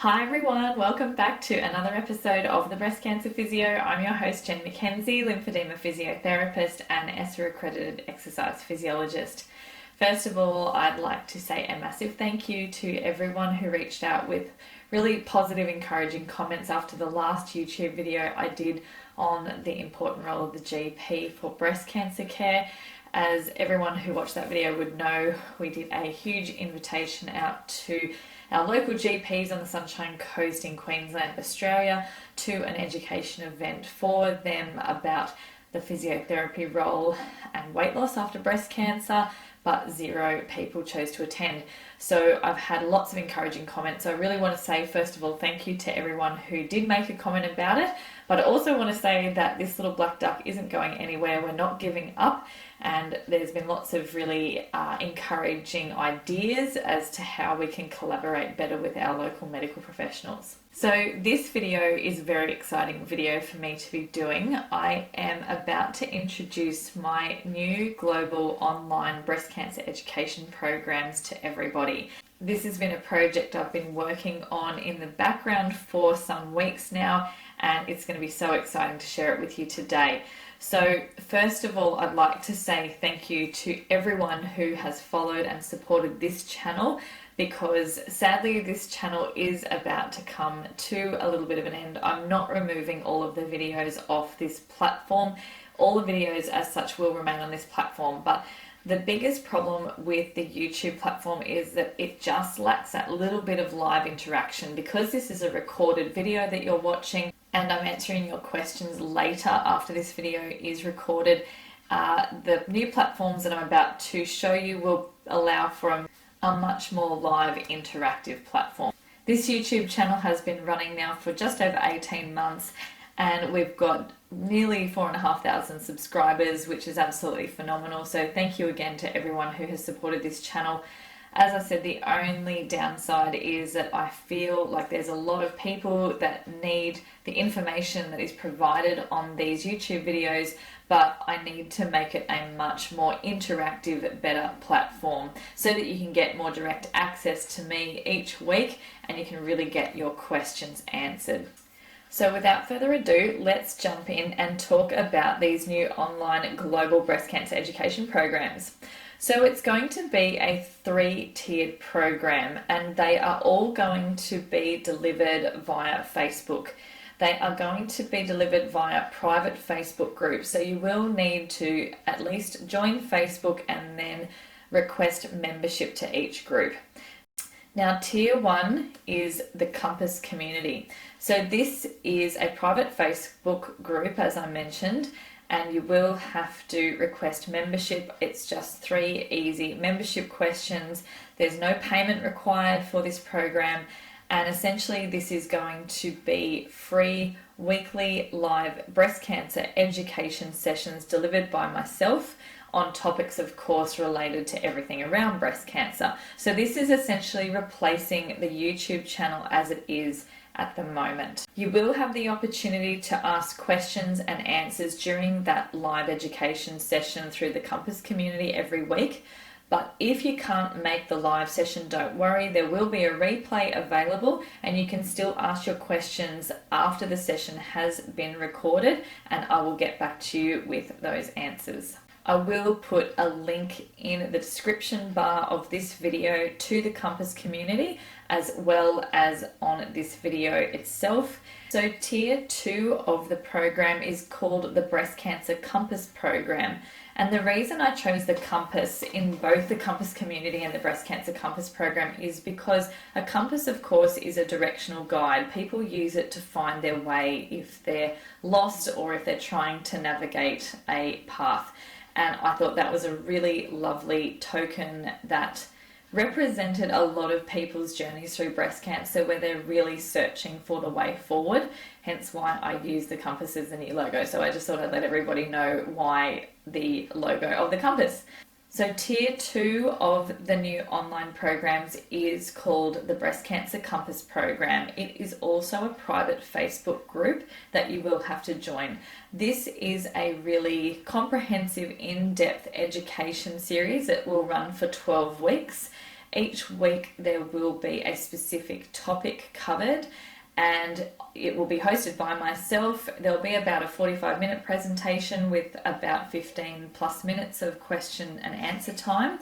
Hi everyone, welcome back to another episode of the Breast Cancer Physio. I'm your host Jen McKenzie, Lymphoedema Physiotherapist and ESSA accredited exercise physiologist. First of all, I'd like to say a massive thank you to everyone who reached out with really positive, encouraging comments after the last YouTube video I did on the important role of the GP for breast cancer care. As everyone who watched that video would know, we did a huge invitation out to our local GPs on the Sunshine Coast in Queensland, Australia, to an education event for them about the physiotherapy role and weight loss after breast cancer, but 0 people chose to attend. So I've had lots of encouraging comments. So I really want to say, first of all, thank you to everyone who did make a comment about it. But I also want to say that this little black duck isn't going anywhere. We're not giving up. And there's been lots of really encouraging ideas as to how we can collaborate better with our local medical professionals. So this video is a very exciting video for me to be doing. I am about to introduce my new global online breast cancer education programs to everybody. This has been a project I've been working on in the background for some weeks now, and it's going to be so exciting to share it with you today. So first of all, I'd like to say thank you to everyone who has followed and supported this channel, because sadly this channel is about to come to a little bit of an end. I'm not removing all of the videos off this platform. All the videos as such will remain on this platform, but the biggest problem with the YouTube platform is that it just lacks that little bit of live interaction. Because this is a recorded video that you're watching and I'm answering your questions later after this video is recorded, the new platforms that I'm about to show you will allow for a much more live interactive platform. This YouTube channel has been running now for just over 18 months and we've got nearly 4,500 subscribers, which is absolutely phenomenal. So thank you again to everyone who has supported this channel. As I said, the only downside is that I feel like there's a lot of people that need the information that is provided on these YouTube videos, but I need to make it a much more interactive, better platform so that you can get more direct access to me each week and you can really get your questions answered. So without further ado, let's jump in and talk about these new online global breast cancer education programs. So it's going to be a 3-tiered program and they are all going to be delivered via Facebook. They are going to be delivered via private Facebook groups. So you will need to at least join Facebook and then request membership to each group. Now, tier 1 is the Compass community. So this is a private Facebook group, as I mentioned, and you will have to request membership. It's just 3 easy membership questions. There's no payment required for this program. And essentially this is going to be free weekly live breast cancer education sessions delivered by myself on topics, of course, related to everything around breast cancer. So this is essentially replacing the YouTube channel as it is at the moment. You will have the opportunity to ask questions and answers during that live education session through the Compass community every week. But if you can't make the live session, don't worry, there will be a replay available and you can still ask your questions after the session has been recorded and I will get back to you with those answers. I will put a link in the description bar of this video to the Compass community as well as on this video itself. So tier 2 of the program is called the Breast Cancer Compass program. And the reason I chose the Compass in both the Compass community and the Breast Cancer Compass program is because a compass, of course, is a directional guide. People use it to find their way if they're lost or if they're trying to navigate a path. And I thought that was a really lovely token that represented a lot of people's journeys through breast cancer where they're really searching for the way forward, hence why I use the compass as the new logo. So I just thought I'd let everybody know why the logo of the compass. So tier 2 of the new online programs is called the Breast Cancer Compass program. It is also a private Facebook group that you will have to join. This is a really comprehensive, in-depth education series that will run for 12 weeks. Each week there will be a specific topic covered, and it will be hosted by myself. There'll be about a 45-minute presentation with about 15 plus minutes of question and answer time.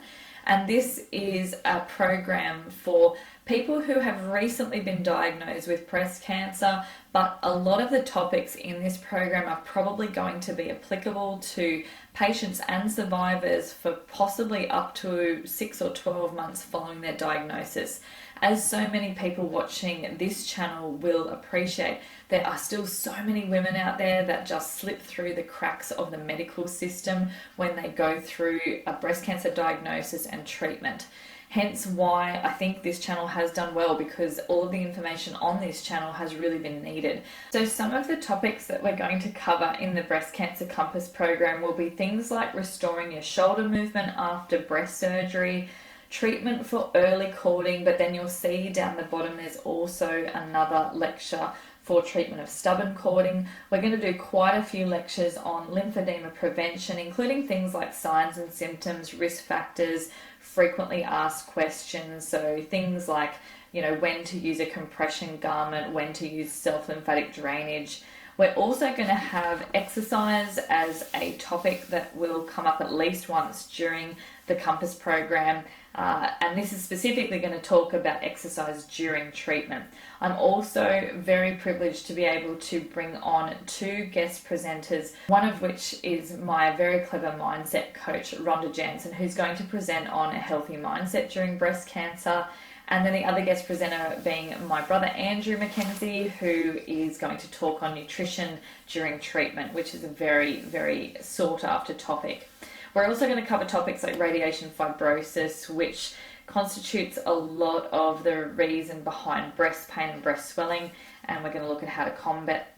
And this is a program for people who have recently been diagnosed with breast cancer, but a lot of the topics in this program are probably going to be applicable to patients and survivors for possibly up to 6 or 12 months following their diagnosis. As so many people watching this channel will appreciate, there are still so many women out there that just slip through the cracks of the medical system when they go through a breast cancer diagnosis and treatment. Hence why I think this channel has done well, because all of the information on this channel has really been needed. So some of the topics that we're going to cover in the Breast Cancer Compass program will be things like restoring your shoulder movement after breast surgery, treatment for early cording, but then you'll see down the bottom there's also another lecture for treatment of stubborn cording. We're going to do quite a few lectures on lymphedema prevention, including things like signs and symptoms, risk factors, frequently asked questions, so things like, when to use a compression garment, when to use self-lymphatic drainage. We're also going to have exercise as a topic that will come up at least once during the Compass program, and this is specifically going to talk about exercise during treatment. I'm also very privileged to be able to bring on 2 guest presenters, one of which is my very clever mindset coach, Rhonda Jansen, who's going to present on a healthy mindset during breast cancer. And then the other guest presenter being my brother Andrew McKenzie, who is going to talk on nutrition during treatment, which is a very, very sought after topic. We're also going to cover topics like radiation fibrosis, which constitutes a lot of the reason behind breast pain and breast swelling, and we're going to look at how to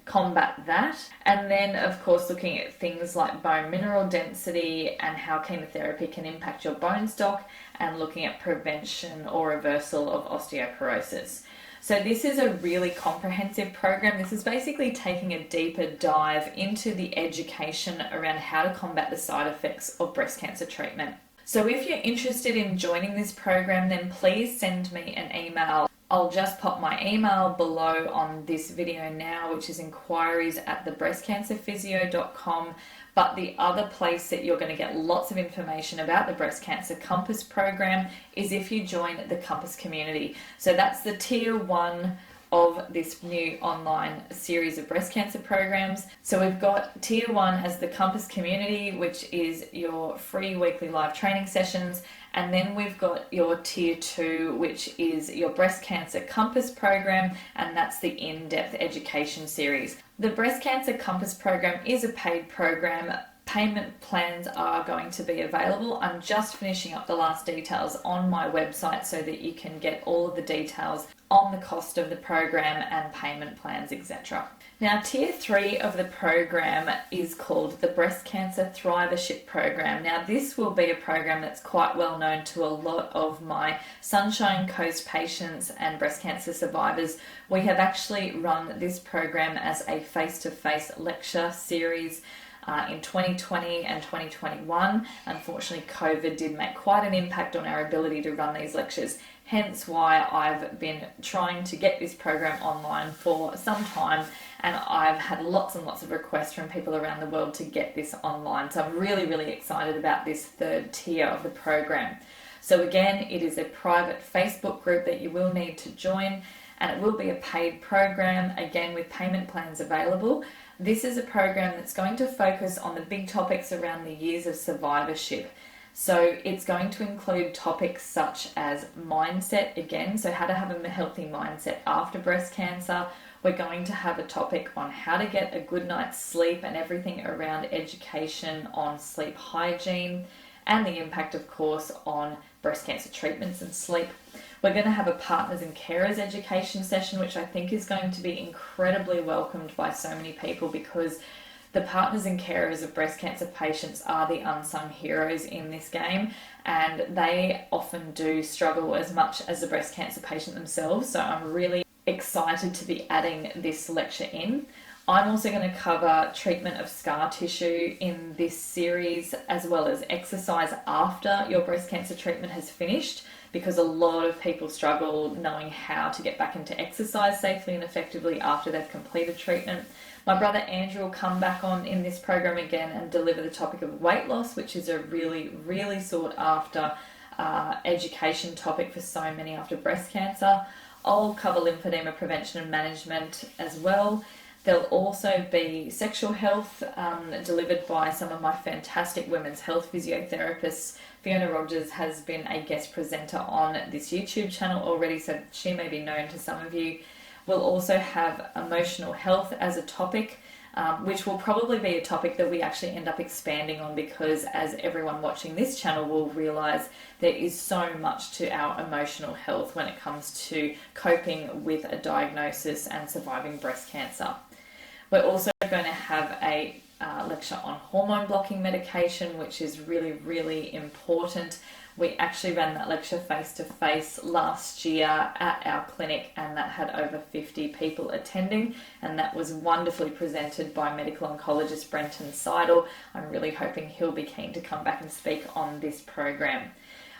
combat that. And then, of course, looking at things like bone mineral density and how chemotherapy can impact your bone stock, and looking at prevention or reversal of osteoporosis. So this is a really comprehensive program. This is basically taking a deeper dive into the education around how to combat the side effects of breast cancer treatment. So if you're interested in joining this program, then please send me an email. I'll just pop my email below on this video now, which is inquiries@thebreastcancerphysio.com. But the other place that you're going to get lots of information about the Breast Cancer Compass program is if you join the Compass community. So that's the tier 1 of this new online series of breast cancer programs. So we've got tier 1 as the Compass community, which is your free weekly live training sessions. And then we've got your tier 2, which is your Breast Cancer Compass program, and that's the in-depth education series. The Breast Cancer Compass program is a paid program. Payment plans are going to be available. I'm just finishing up the last details on my website so that you can get all of the details on the cost of the program and payment plans, etc. Now, tier 3 of the program is called the Breast Cancer Survivorship program. Now, this will be a program that's quite well known to a lot of my Sunshine Coast patients and breast cancer survivors. We have actually run this program as a face-to-face lecture series in 2020 and 2021. Unfortunately, COVID did make quite an impact on our ability to run these lectures, hence why I've been trying to get this program online for some time, and I've had lots and lots of requests from people around the world to get this online. So I'm really, really excited about this 3rd tier of the program. So again, it is a private Facebook group that you will need to join, and it will be a paid program, again with payment plans available. This is a program that's going to focus on the big topics around the years of survivorship. So it's going to include topics such as mindset, again, so how to have a healthy mindset after breast cancer. We're going to have a topic on how to get a good night's sleep and everything around education on sleep hygiene, and the impact, of course, on breast cancer treatments and sleep. We're going to have a partners and carers education session, which I think is going to be incredibly welcomed by so many people, because the partners and carers of breast cancer patients are the unsung heroes in this game, and they often do struggle as much as the breast cancer patient themselves. So I'm really excited to be adding this lecture in. I'm also going to cover treatment of scar tissue in this series, as well as exercise after your breast cancer treatment has finished, because a lot of people struggle knowing how to get back into exercise safely and effectively after they've completed treatment. My brother Andrew will come back on in this program again and deliver the topic of weight loss, which is a really, really sought after education topic for so many after breast cancer. I'll cover lymphedema prevention and management as well. There'll also be sexual health delivered by some of my fantastic women's health physiotherapists. Fiona Rogers has been a guest presenter on this YouTube channel already, so she may be known to some of you. We'll also have emotional health as a topic, which will probably be a topic that we actually end up expanding on, because as everyone watching this channel will realise, there is so much to our emotional health when it comes to coping with a diagnosis and surviving breast cancer. We're also going to have a lecture on hormone blocking medication, which is really, really important. We actually ran that lecture face-to-face last year at our clinic, and that had over 50 people attending, and that was wonderfully presented by medical oncologist Brenton Seidel. I'm really hoping he'll be keen to come back and speak on this program.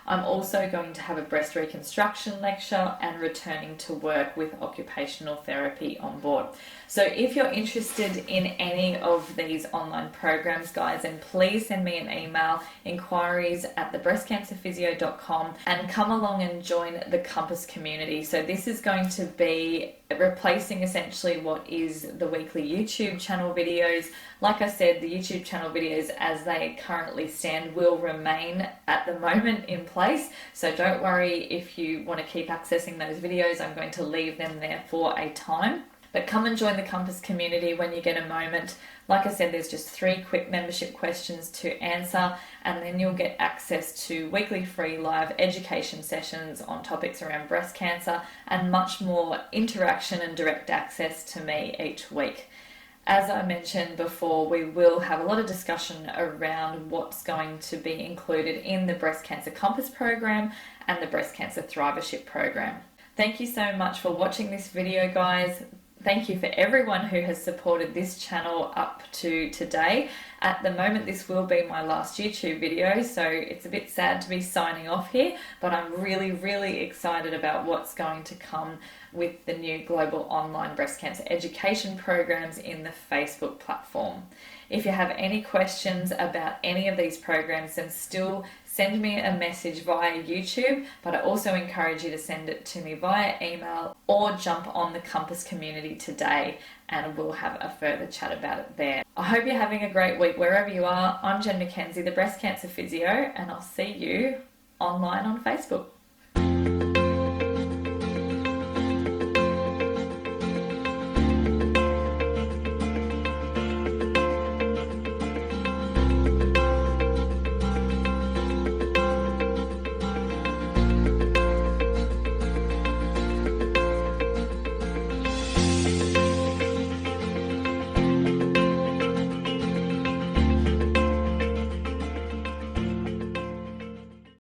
I'm also going to have a breast reconstruction lecture and returning to work with occupational therapy on board. So if you're interested in any of these online programs, guys, then please send me an email, inquiries@thebreastcancerphysio.com, and come along and join the Compass community. So this is going to be replacing essentially what is the weekly YouTube channel videos. Like I said, the YouTube channel videos as they currently stand will remain at the moment in place. So don't worry if you want to keep accessing those videos. I'm going to leave them there for a time. But come and join the Compass community when you get a moment. Like I said, there's just 3 quick membership questions to answer, and then you'll get access to weekly free live education sessions on topics around breast cancer and much more interaction and direct access to me each week. As I mentioned before, we will have a lot of discussion around what's going to be included in the Breast Cancer Compass program and the Breast Cancer Survivorship program. Thank you so much for watching this video, guys. Thank you for everyone who has supported this channel up to today. At the moment, this will be my last YouTube video, so it's a bit sad to be signing off here, but I'm really, really excited about what's going to come with the new global online breast cancer education programs in the Facebook platform. If you have any questions about any of these programs, then still send me a message via YouTube, but I also encourage you to send it to me via email or jump on the Compass community today and we'll have a further chat about it there. I hope you're having a great week wherever you are. I'm Jen McKenzie, the Breast Cancer Physio, and I'll see you online on Facebook.